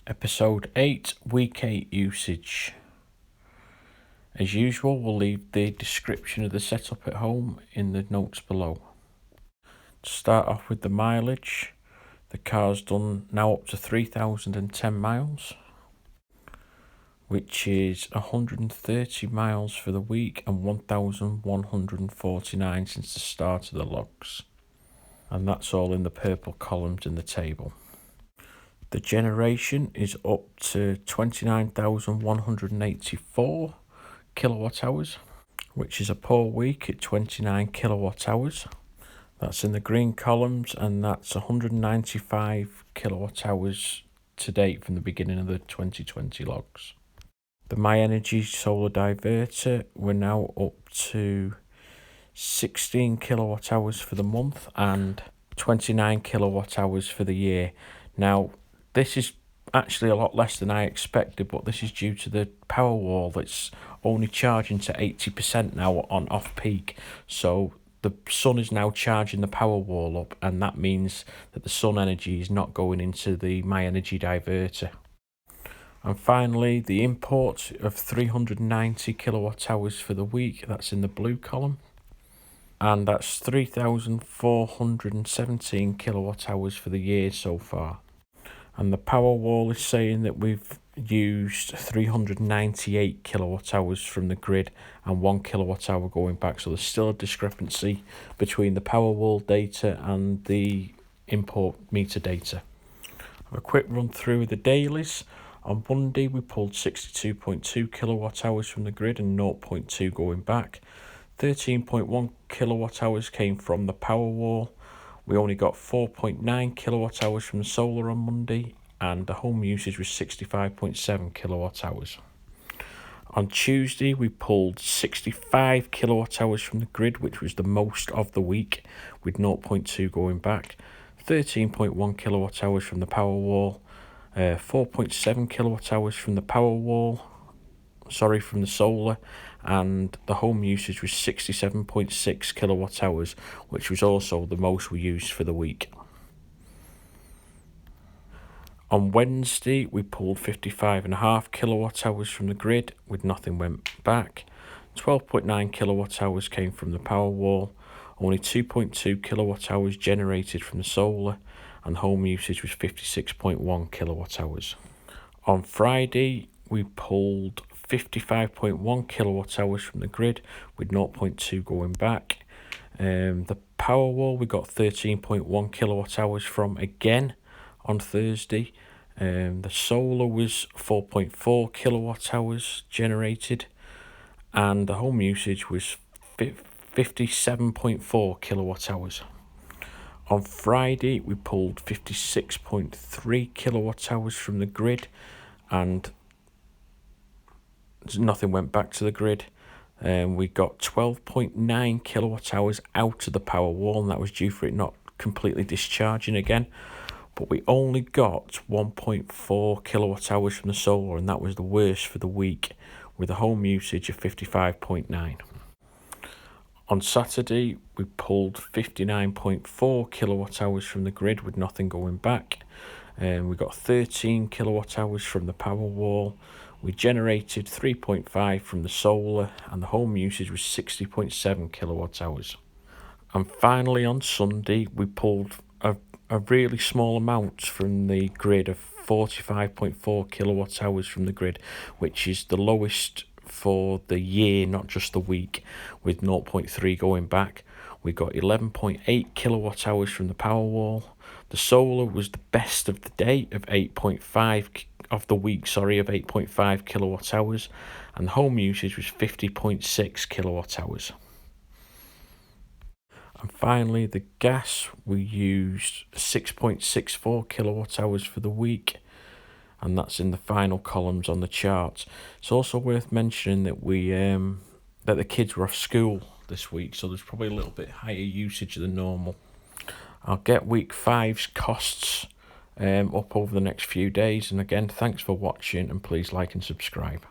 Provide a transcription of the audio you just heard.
Episode 8, Week 8 Usage. As usual, we'll leave the description of the setup at home in the notes below. To start off with the mileage, the car's done now up to 3,010 miles, which is 130 miles for the week and 1,149 since the start of the logs. And that's all in the purple columns in the table. The generation is up to 29,184 kilowatt hours, which is a poor week at 29 kilowatt hours. That's in the green columns, and that's 195 kilowatt hours to date from the beginning of the 2020 logs. The energi solar diverter, we're now up to 16 kilowatt hours for the month and 29 kilowatt hours for the year. Now, this is actually a lot less than I expected, but this is due to the powerwall that's only charging to 80% now on off-peak. So the sun is now charging the powerwall up, and that means that the sun energy is not going into the energi diverter. And finally, the import of 390 kilowatt hours for the week, that's in the blue column. And that's 3,417 kilowatt hours for the year so far. And the Powerwall is saying that we've used 398 kilowatt hours from the grid and 1 kilowatt hour going back. So there's still a discrepancy between the Powerwall data and the import meter data. Have a quick run through the dailies. On Monday, we pulled 62.2 kilowatt hours from the grid and 0.2 going back. 13.1 kilowatt hours came from the Powerwall. We only got 4.9 kilowatt hours from the solar on Monday, and the home usage was 65.7 kilowatt hours. On Tuesday, we pulled 65 kilowatt hours from the grid, which was the most of the week, with 0.2 going back. 13.1 kilowatt hours from the Powerwall, 4.7 kilowatt hours from the from the solar, and the home usage was 67.6 kilowatt hours, which was also the most we used for the week. On Wednesday, we pulled 55.5 kilowatt hours from the grid, with nothing went back. 12.9 kilowatt hours came from the Powerwall, only 2.2 kilowatt hours generated from the solar, and home usage was 56.1 kilowatt hours. On Friday, we pulled 55.1 kilowatt hours from the grid, with 0.2 going back. The Powerwall we got 13.1 kilowatt hours from again on Thursday. The solar was 4.4 kilowatt hours generated, and the home usage was 57.4 kilowatt hours. On Friday, we pulled 56.3 kilowatt hours from the grid, and nothing went back to the grid. We got 12.9 kilowatt hours out of the Powerwall, and that was due for it not completely discharging again. But we only got 1.4 kilowatt hours from the solar, and that was the worst for the week, with a home usage of 55.9. On Saturday, we pulled 59.4 kilowatt hours from the grid with nothing going back. We got 13 kilowatt hours from the Powerwall. We generated 3.5 from the solar, and the home usage was 60.7 kilowatt hours. And finally, on Sunday, we pulled a really small amount from the grid of 45.4 kilowatt hours from the grid, which is the lowest for the year, not just the week, with 0.3 going back. We got 11.8 kilowatt hours from the Powerwall. The solar was the best of the day of 8.5 kilowatt hours, and the home usage was 50.6 kilowatt hours. And finally, the gas, we used 6.64 kilowatt hours for the week, and that's in the final columns on the chart. It's also worth mentioning that that the kids were off school this week, so there's probably a little bit higher usage than normal. I'll get week 5's costs up over the next few days, and again, thanks for watching, and please like and subscribe.